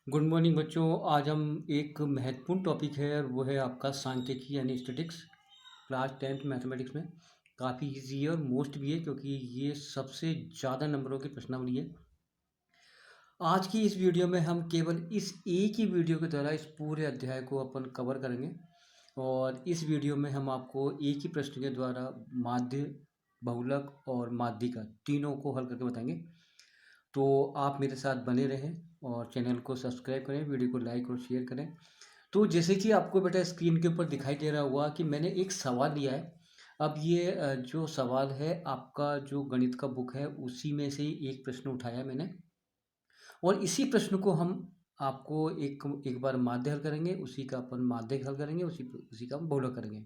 Good morning बच्चों। आज हम एक महत्वपूर्ण टॉपिक है और वो है आपका सांख्यिकी यानी स्टैटिक्स। क्लास 10th मैथमेटिक्स में काफ़ी इजी है और मोस्ट भी है, क्योंकि ये सबसे ज़्यादा नंबरों की प्रश्नावली है। आज की इस वीडियो में हम केवल इस एक ही वीडियो के द्वारा इस पूरे अध्याय को अपन कवर करेंगे। और इस वीडियो में हम आपको एक ही प्रश्न के द्वारा माध्य, बहुलक और माध्यिका तीनों को हल करके बताएंगे। तो आप मेरे साथ बने रहें और चैनल को सब्सक्राइब करें, वीडियो को लाइक और शेयर करें। तो जैसे कि आपको बेटा स्क्रीन के ऊपर दिखाई दे रहा हुआ कि मैंने एक सवाल लिया है। अब ये जो सवाल है आपका जो गणित का बुक है उसी में से ही एक प्रश्न उठाया है मैंने, और इसी प्रश्न को हम आपको एक एक बार माध्य हल करेंगे, उसी का अपन माध्यक हल करेंगे, उसी उसी का हम बहुलक करेंगे।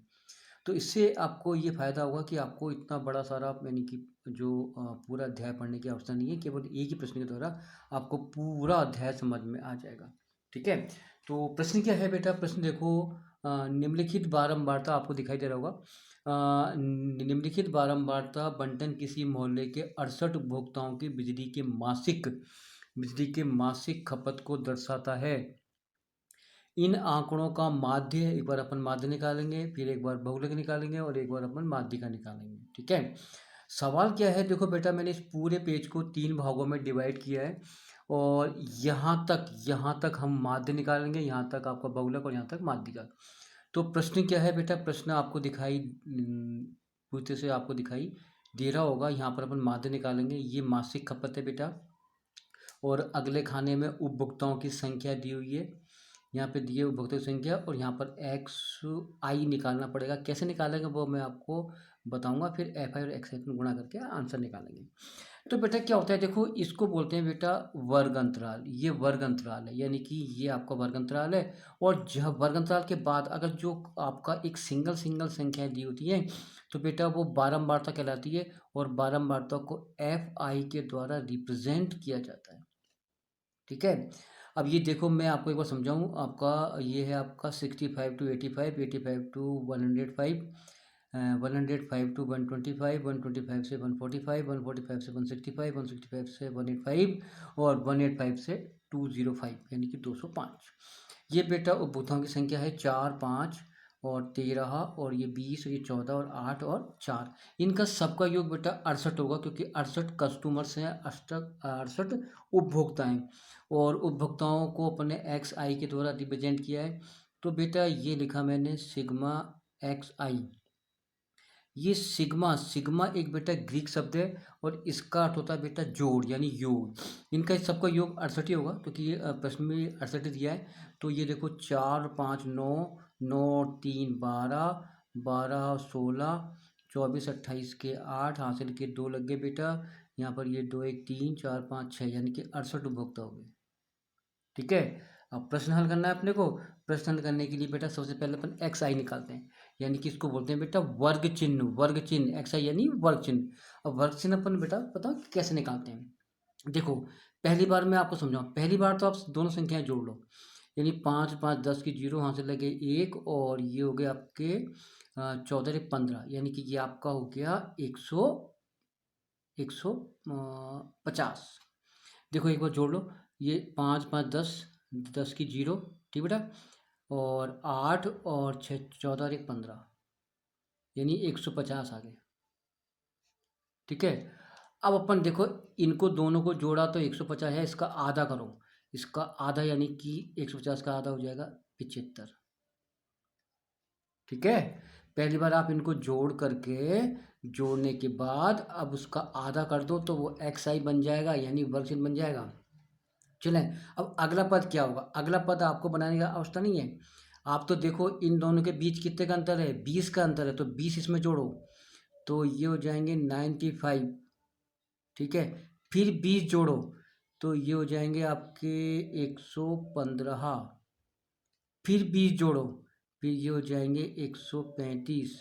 तो इससे आपको ये फ़ायदा होगा कि आपको इतना बड़ा सारा यानी कि जो पूरा अध्याय पढ़ने की आवश्यकता नहीं है। केवल एक ही प्रश्न के द्वारा आपको पूरा अध्याय समझ में आ जाएगा। ठीक है। तो प्रश्न क्या है बेटा? प्रश्न देखो, निम्नलिखित बारंबारता आपको दिखाई दे रहा होगा। निम्नलिखित बारंबारता बंटन किसी मोहल्ले के 68 उपभोक्ताओं की बिजली के मासिक खपत को दर्शाता है। इन आंकड़ों का माध्य, एक बार अपन माध्य निकालेंगे, फिर एक बार बहुलक निकालेंगे और एक बार अपन माध्यिका निकालेंगे। ठीक है। सवाल क्या है? देखो बेटा, मैंने इस पूरे पेज को 3 भागों में डिवाइड किया है और यहाँ तक हम माध्य निकालेंगे, यहाँ तक आपका बहुलक और यहाँ तक माध्यिका। तो प्रश्न क्या है बेटा? प्रश्न आपको पूछते से आपको दिखाई दे रहा होगा। यहाँ पर अपन माध्य निकालेंगे, ये मासिक खपत है बेटा। और अगले खाने में उपभोक्ताओं की संख्या दी हुई है, यहाँ पे दिए उपभोक्ताओं की संख्या, और यहाँ पर एक्स आई निकालना पड़ेगा। कैसे निकालेंगे वो मैं आपको बताऊंगा। फिर एफ आई और एक्स आई में गुणा करके आंसर निकालेंगे। तो बेटा क्या होता है, देखो इसको बोलते हैं बेटा वर्ग अंतराल। ये वर्ग अंतराल है, यानी कि ये आपका वर्ग अंतराल है। और जब वर्ग अंतराल के बाद अगर जो आपका एक सिंगल सिंगल संख्याएं दी होती हैं तो बेटा वो बारंबारता कहलाती है, और बारंबारता को एफ आई के द्वारा रिप्रेजेंट किया जाता है। ठीक है। अब ये देखो, मैं आपको एक बार समझाऊँ। आपका ये है आपका 65 to 85, 85 to 105, 105 to 125, 125 से 145, 145 से 165, 165 से 185 और 185 से 205 यानी कि 205। ये बेटा उपभोक्ताओं की संख्या है 4, 5 और 13 और ये 20 और ये 14 और 8 और 4। इनका सबका योग बेटा 68 होगा, क्योंकि 68 कस्टमर्स हैं, 68 उपभोक्ता हैं। और उपभोक्ताओं को अपने एक्स आई के द्वारा रिप्रेजेंट किया है। तो बेटा ये लिखा मैंने सिग्मा एक्स आई। ये सिग्मा सिग्मा एक बेटा ग्रीक शब्द है और इसका अर्थ होता है बेटा जोड़ यानी योग। इनका इस सबका योग 68 ही होगा, क्योंकि ये प्रश्न में 68 दिया है। तो ये देखो 4, 5, 9, 9, 3, 12, 12, 16, 24, 28 के 8 हासिल के 2 लग गए बेटा। यहाँ पर ये 2, 1, 3, 4, 5, 6 यानी कि 68 उपभोक्ता हो गए। ठीक है। अब प्रश्न हल करना है अपने को। प्रश्न हल करने के लिए बेटा सबसे पहले अपन एक्स आई निकालते हैं, यानी कि इसको बोलते हैं बेटा वर्ग चिन्ह। वर्ग चिन्ह एक्स आई यानी वर्ग चिन्ह। अब वर्ग चिन्ह अपन बेटा बताओ कैसे निकालते हैं। देखो, पहली बार मैं आपको समझाऊँ। पहली बार तो आप दोनों संख्याएं जोड़ लो, यानी 5, 5, 10 की 0, वहाँ से लगे 1 और ये हो गए आपके 14, 15, यानी कि ये आपका हो गया 150। देखो एक बार जोड़ लो, ये 5, 5, 10, 10 की 0, ठीक बेटा, और 8 और 6, 14 और 1, 15, यानी 150 आ गए। ठीक है। अब अपन देखो इनको दोनों को जोड़ा तो 150 है, इसका आधा करो। इसका आधा यानी कि 150 का आधा हो जाएगा 75। ठीक है। पहली बार आप इनको जोड़ करके, जोड़ने के बाद अब उसका आधा कर दो तो वो एक्स आई बन जाएगा, यानी वर्ग चिन्ह बन जाएगा। चलें। अब अगला पद क्या होगा? अगला पद आपको बनाने का आवश्यकता नहीं है। आप तो देखो इन दोनों के बीच कितने का अंतर है? 20 का अंतर है, तो 20 इसमें जोड़ो तो ये हो जाएंगे 95। ठीक है। फिर 20 जोड़ो तो ये हो जाएंगे आपके 115। फिर 20 जोड़ो, फिर ये हो जाएंगे 135।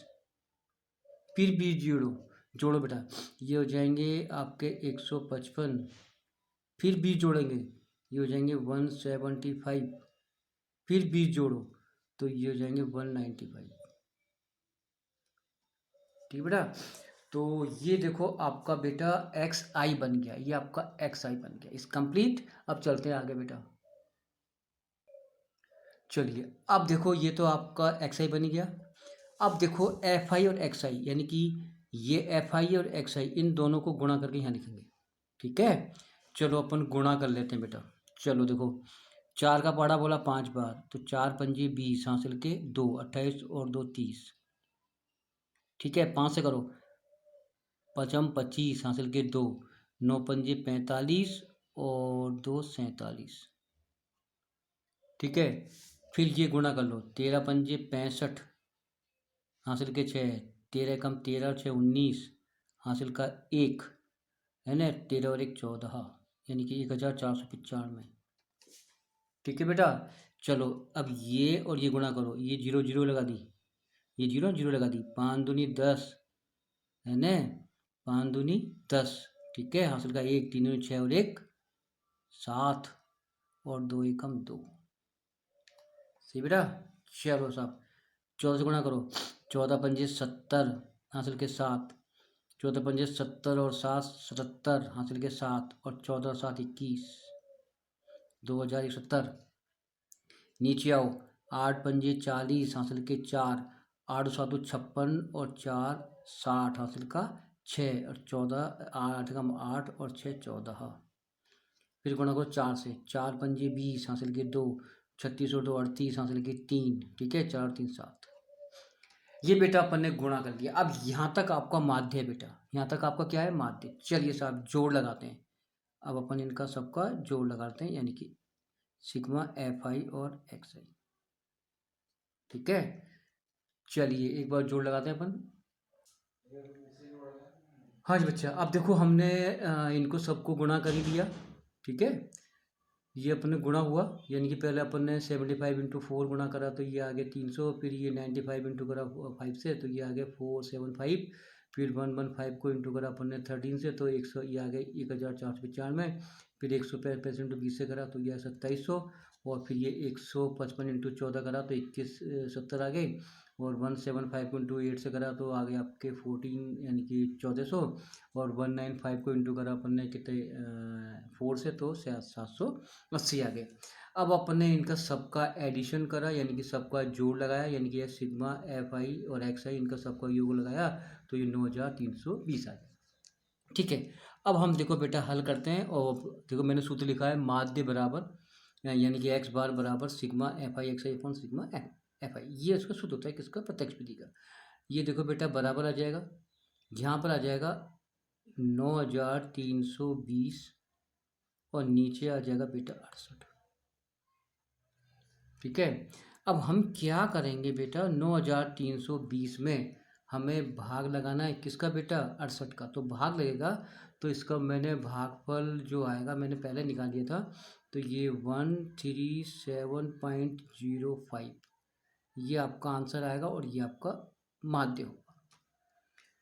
फिर 20 जोड़ो, जोड़ो बेटा, ये हो जाएंगे आपके 155। फिर 20 जोड़ेंगे, ये हो जाएंगे 175। फिर 20 जोड़ो तो ये हो जाएंगे 195। ठीक बेटा। तो ये देखो आपका बेटा एक्स आई बन गया, ये आपका एक्स आई बन गया। इस कंप्लीट। अब चलते हैं आगे बेटा। चलिए अब देखो, ये तो आपका एक्स आई बन गया। अब देखो एफ आई और एक्स आई, यानी कि ये एफ आई और एक्स आई, इन दोनों को गुणा करके यहाँ लिखेंगे। ठीक है, चलो अपन गुणा कर लेते हैं बेटा। चलो देखो, 4 का पहाड़ा बोला 5 बार, तो 4 पंजे 20 हासिल के 2, 28 और 2 30। ठीक है, 5 से करो, 5 25 हासिल के 2, 9 पंजे 45 और 2 47। ठीक है, फिर ये गुणा कर लो, 13 पंजे 65 हासिल के 6, 13 कम 13 और 6 19 हासिल का 1, है ना, 13 और 1 14, यानी कि 1495। ठीक है बेटा, चलो अब ये और ये गुणा करो, ये जीरो जीरो लगा दी, ये जीरो जीरो लगा दी, 5 दूनी 10, है ना, 5 दूनी 10। ठीक है, हासिल का 1, 3 दूनी 6 और 1 7 और 2 एकम 2। सही बेटा, चलो साहब 14 से गुणा करो, 14 पंजे 70 हासिल के 7, 14 पंजे 70 और 7 77 हासिल के 7 और 14 और 7 21, 2170। नीचे आओ, 8 पंजे 40 हासिल के 4, 8 7 56 और 4 60 हासिल का 6 और 14, 8 कम 8 और 6 14। फिर गुणा करो 4 से, 4 पंजे 20 हासिल के 2, 36 और 2 38 हासिल के 3। ठीक है, 4 3 7। ये बेटा अपन ने गुणा कर दिया। अब यहाँ तक आपका माध्य है बेटा, यहाँ तक आपका क्या है, माध्य। चलिए साहब जोड़ लगाते हैं। अब अपन इनका सबका जोड़ लगाते हैं, यानी कि सिग्मा एफ आई और एक्स आई। ठीक है, चलिए एक बार जोड़ लगाते हैं अपन। हाँ जी बच्चा, अब देखो हमने इनको सबको गुणा कर ही दिया। ठीक है, ये अपने गुणा हुआ, यानी कि पहले अपन ने 75 इंटू 4 गुणा करा तो ये आ गया 300, फिर ये 95 इंटू करा 5 से तो ये आ गया 475, फिर 115 को इंटू करा अपन ने 13 से तो 100, ये आ गया 1495, फिर 165 इंटू 20 से करा तो ये 2700, और फिर ये 155 इंटू 14 करा तो 2170 आ गए, और 175 को इंटू 8 से करा तो आ गया आपके 14, यानी कि 1400, और 195 को इंटू करा अपन ने कितने 4 से तो 780 आ गए। अब अपन ने इनका सबका एडिशन करा, यानी कि सबका जोड़ लगाया, यानी कि सिग्मा एफ आई और एक्स आई, इनका सबका योग लगाया तो ये 9320 आ गया। ठीक है, अब हम देखो बेटा हल करते हैं, और देखो मैंने सूत्र लिखा है, माध्य बराबर, यानी कि एक्स बार बराबर sigma F I x I upon sigma F I, ये उसका सूत्र होता है किसका, प्रत्यक्ष विधि का। ये देखो बेटा बराबर आ जाएगा, यहाँ पर आ जाएगा 9320 और नीचे आ जाएगा बेटा 68। ठीक है, अब हम क्या करेंगे बेटा, 9320 में हमें भाग लगाना है किसका बेटा, 68 का, तो भाग लगेगा, तो इसका मैंने भागफल जो आएगा मैंने पहले निकाल दिया था, तो ये 137.05, ये आपका आंसर आएगा और ये आपका माध्य होगा।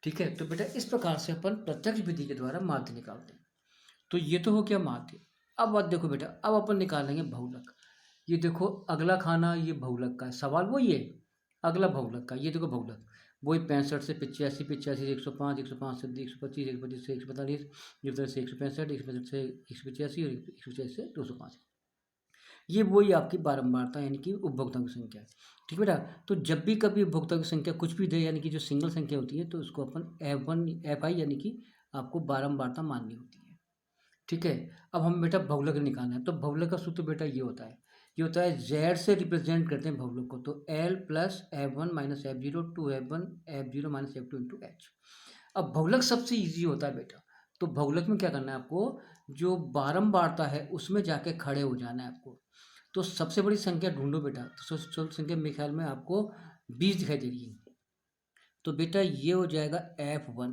ठीक है, तो बेटा इस प्रकार से अपन प्रत्यक्ष विधि के द्वारा माध्य निकालते हैं। तो ये तो हो गया माध्य। अब बात देखो बेटा, अब अपन निकालेंगे बहुलक। ये देखो अगला खाना ये बहुलक का है, सवाल वही है, अगला बहुलक का। ये देखो बहुलक वही 65 से 85, 85 से 105, 105 से 125, 125 से 145, 145 से 165, 165 से 185 और 185 से 205। ये वही आपकी बारंबारता, यानी कि उपभोक्ताओं की संख्या है। ठीक है बेटा, तो जब भी कभी उपभोक्ताओं की संख्या कुछ भी दे, यानी कि जो सिंगल संख्या होती है, तो उसको अपन एफ आई यानी कि आपको बारंबारता माननी होती है। ठीक है, अब हम बेटा बहुलक निकालना है, तो बहुलक का सूत्र बेटा ये होता है, जेड से रिप्रेजेंट करते हैं बहुलक को, तो L plus F one minus F zero two F one F zero minus F two into H. अब बहुलक सबसे ईजी होता है बेटा, तो बहुलक में क्या करना है आपको, जो बारंबारता है उसमें जाके खड़े हो जाना है आपको। तो सबसे बड़ी संख्या ढूंढो बेटा, तो सबसे संख्या मेरे ख्याल में आपको 20 दिखाई दे रही है, तो बेटा ये हो जाएगा F1,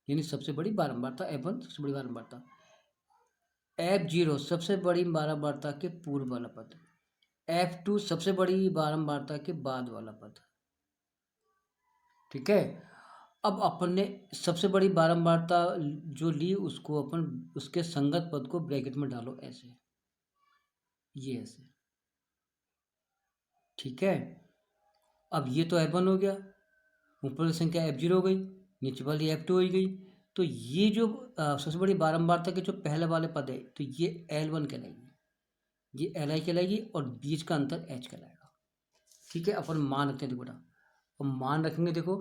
यानी सबसे बड़ी बारंबारता F1 सबसे बड़ी बारंबारता, F0 सबसे बड़ी बारंबारता के पूर्व वाला पद, F2 सबसे बड़ी बारंबारता के बाद वाला पद। ठीक है, अब अपन ने सबसे बड़ी बारंबारता जो ली उसको अपन उसके संगत पद को ब्रैकेट में डालो ऐसे, ये ऐसे। ठीक है, अब ये तो F1 हो गया, ऊपर की संख्या F0 हो गई, नीचे वाली F2 हो गई, तो ये जो सबसे बड़ी बारंबारता के जो पहले वाले पद है तो ये L1 कहलाएगी। ये एल आई कहलाएगी और बीच का अंतर एच कहलाएगा। ठीक है, अपन मान रखते हैं, देखो बेटा, अब मान रखेंगे, देखो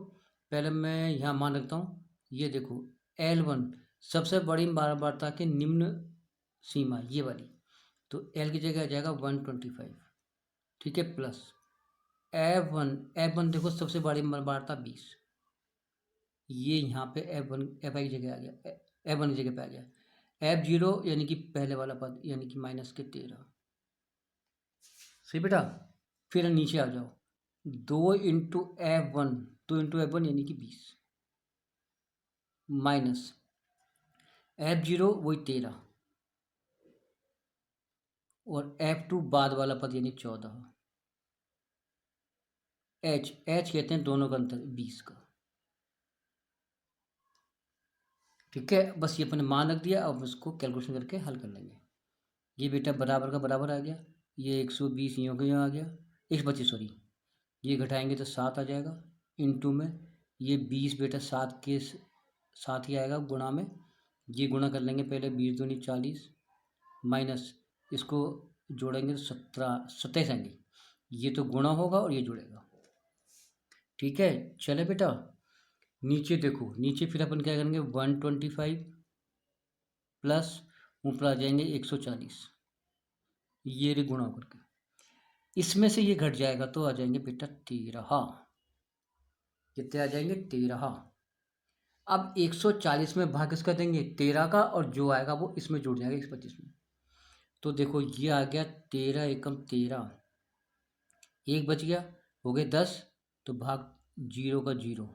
पहले मैं यहाँ मान रखता हूँ, ये देखो L1 सबसे बड़ी बारंबारता के निम्न सीमा ये वाली, तो L की जगह आ जाएगा 125। ठीक है, प्लस F1 देखो सबसे बड़ी बारंबारता 20, ये यहाँ पे F1 की जगह आ गया, F1 की जगह पे आ गया। F0 यानी कि पहले वाला पद यानी कि -13। सही बेटा, फिर नीचे आ जाओ, 2 इंटू F1 यानी कि 20 माइनस F0 वही 13 और F2 बाद वाला पद यानी 14। H कहते हैं दोनों का अंतर 20 का। ठीक है, बस ये अपने मान रख दिया, अब उसको कैलकुलेशन करके हल कर लेंगे। ये बेटा बराबर का बराबर आ गया, ये 120 यूँ का यूँ आ गया, 125 सॉरी, ये घटाएंगे तो 7 आ जाएगा, इंटू में ये 20 बेटा 7 के साथ ही आएगा, गुणा में ये गुणा कर लेंगे पहले, 20 दूनी 40 माइनस इसको जोड़ेंगे तो 27 आएंगे, ये तो गुणा होगा और ये जुड़ेगा। ठीक है, चले बेटा नीचे देखो, नीचे फिर अपन क्या करेंगे, 125 प्लस ऊपर आ जाएंगे 140, ये रे गुणा करके, इसमें से ये घट जाएगा तो आ जाएंगे बेटा 13। कितने आ जाएंगे, 13। अब 140 में भाग किसका देंगे, 13 का, और जो आएगा वो इसमें जुड़ जाएगा 125 में। तो देखो ये आ गया 13 एकम 13, एक बच गया, हो गए 10, तो भाग 0 का 0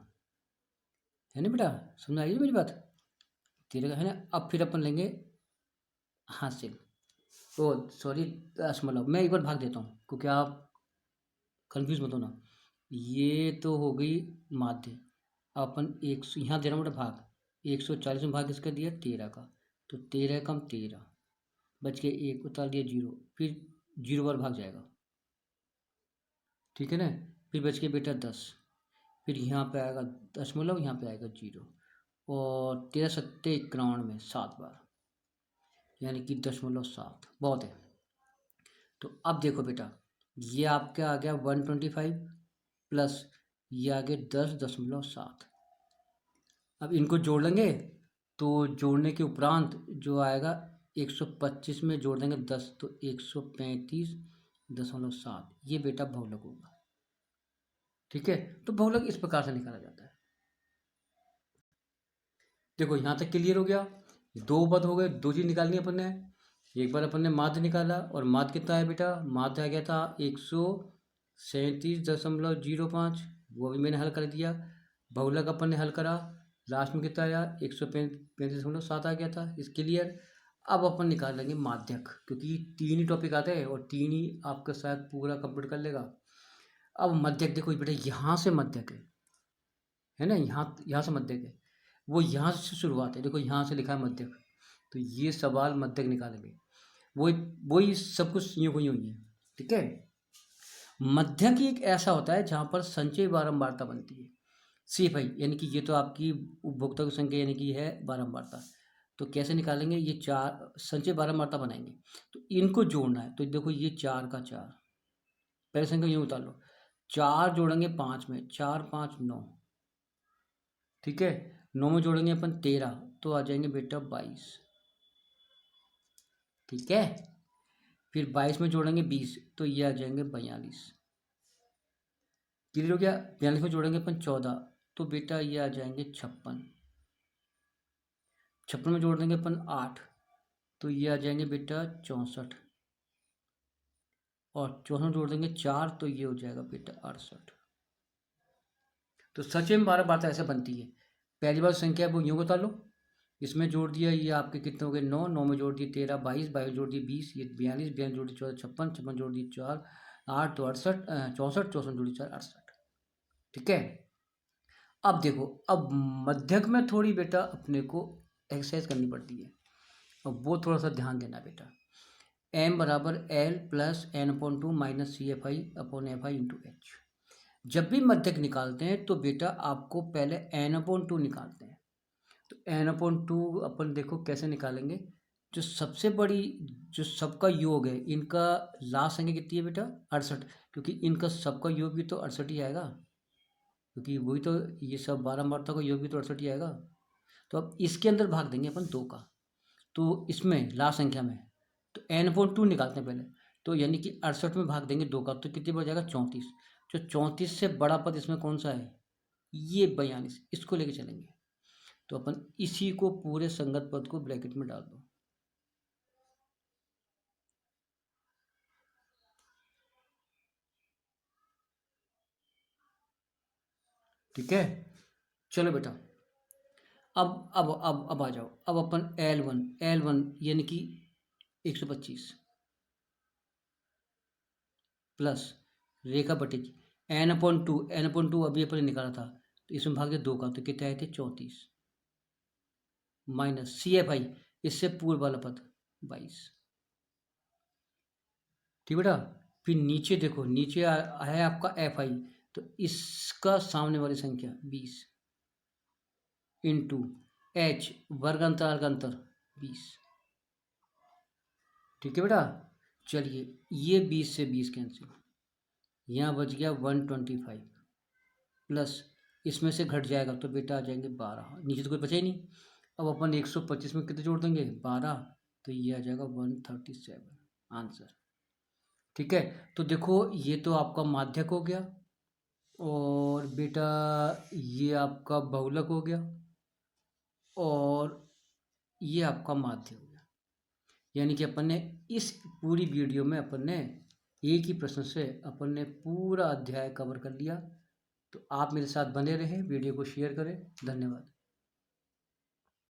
है ना बेटा, समझ आई मेरी बात, 13 का है ना। अब फिर अपन लेंगे हासिल, तो सॉरी दशमलव, मैं एक बार भाग देता हूँ क्योंकि आप कंफ्यूज मत होना। ये तो हो गई माध्य, अपन एक यहाँ दे रहा हूँ बेटा भाग, 140 में भाग किसका दिया, 13 का, तो 13 कम 13 बच के 1 उतार दिया 0, फिर 0 बार भाग जाएगा। ठीक है ना, फिर बच के बेटा 10, फिर यहाँ पे आएगा दशमलव, यहाँ पे आएगा 0, और 13 सत्ते 91 में 7 बार यानी कि 0.7 बहुत है। तो अब देखो बेटा, ये आपका आ गया 125 प्लस ये आ गया 10.7। अब इनको जोड़ लेंगे, तो जोड़ने के उपरांत जो आएगा 125 में जोड़ देंगे 10 तो 135.7, ये बेटा बहुलक होगा। ठीक है, तो बहुलक इस प्रकार से निकाला जाता है। देखो यहाँ तक क्लियर हो गया, दो पद हो गए, दो चीज निकालनी अपन ने, एक बार अपन ने माध्य निकाला, और माध्य कितना है बेटा, माध्य आ गया था 137.05, वो भी मैंने हल कर दिया। बहुलक अपन ने हल करा, लास्ट में कितना आया 135.7 आ गया था, इस क्लियर। अब अपन निकाल लेंगे माध्यक, क्योंकि 3 ही टॉपिक आते हैं और 3 ही आपका शायद पूरा कंप्लीट कर लेगा। अब मध्यक देखो बेटा, यहाँ से मध्यक है ना, यहाँ से मध्यक है, वो यहाँ से शुरुआत है, देखो यहाँ से लिखा है मध्यक, तो ये सवाल मध्यक निकालेंगे, वही वही सब कुछ यूँ हुई हुई है। ठीक है, मध्यक एक ऐसा होता है जहाँ पर संचय बारंबारता बनती है, CFI यानी कि ये तो आपकी उपभोक्ता की संख्या यानी कि है बारंबारता। तो कैसे निकालेंगे, ये 4 संचय बारंबारता बनाएंगे, तो इनको जोड़ना है, तो देखो ये 4 का 4, पहले संख्या यूँ उतार लो, 4 जोड़ेंगे 5 में, 4 5 9, ठीक है, 9 में जोड़ेंगे अपन 13, तो आ जाएंगे बेटा 22। ठीक है, फिर 22 में जोड़ेंगे 20, तो ये आ जाएंगे 42। क्लियर हो गया, 42 में जोड़ेंगे अपन 14, तो बेटा ये आ जाएंगे 56। 56 में जोड़ देंगे अपन 8, तो ये आ जाएंगे बेटा 64, और 64 में जोड़ देंगे 4, तो ये हो जाएगा बेटा 68। तो सच में 12 बातें ऐसे बनती है, पहली बार संख्या वो यूँ बता लो, इसमें जोड़ दिया, ये आपके कितने हो गए 9, 9 में जोड़ दिए 13, 22, 22 जोड़ दिए 20, ये 42, 42 जोड़ दिए 14, 56, 56 जोड़ दिए 4, 8 तो 68, 64, 64 जोड़ दिए 4, 68। ठीक है, अब देखो, अब मध्यक में थोड़ी बेटा अपने को एक्सरसाइज करनी पड़ती है, अब वो थोड़ा सा ध्यान देना बेटा। m बराबर L plus n/2 minus CFI/FI into H. जब भी मध्यक निकालते हैं तो बेटा आपको पहले n/2 निकालते हैं, तो n/2 अपन देखो कैसे निकालेंगे, जो सबसे बड़ी जो सबका योग है, इनका लास्ट संख्या कितनी है बेटा? 68, क्योंकि इनका सबका योग भी तो 68 ही आएगा, क्योंकि वही तो, ये सब 12 मात्रा का योग भी तो 68 ही आएगा। तो अब इसके अंदर भाग देंगे अपन 2 का, तो इसमें लास्ट संख्या में तो n/2 निकालते हैं पहले, तो यानी कि 68 में भाग देंगे 2 का, तो कितनी बढ़ जाएगा? 34। जो 34 से बड़ा पद इसमें कौन सा है? ये 42, इसको लेके चलेंगे। तो अपन इसी को पूरे संगत पद को ब्रैकेट में डाल दो। ठीक है, चलो बेटा, अब आ जाओ। अब अपन L1 यानी कि 125 प्लस रेखा बटेगी n/2 अभी अपन ने निकाला था, तो इसमें भाग दे 2 का, तो कितने आए थे? 34 माइनस CFI, इससे पूर्व वाला पद 22। ठीक बेटा, फिर नीचे देखो, नीचे है आपका FI, तो इसका सामने वाली संख्या 20 इंटू H वर्ग अंतराल का अंतर 20। ठीक है बेटा, चलिए ये 20 से 20 कैंसिल, यहाँ बच गया 125 प्लस इसमें से घट जाएगा तो बेटा आ जाएंगे 12, नीचे तो कोई बचा ही नहीं। अब अपन 125 में कितने जोड़ देंगे? 12, तो ये आ जाएगा 137 आंसर। ठीक है, तो देखो ये तो आपका माध्यक हो गया, और बेटा ये आपका बहुलक हो गया, और ये आपका माध्य हो गया। यानी कि अपन ने इस पूरी वीडियो में अपन ने एक ही प्रश्न से अपन ने पूरा अध्याय कवर कर लिया। तो आप मेरे साथ बने रहें, वीडियो को शेयर करें। धन्यवाद।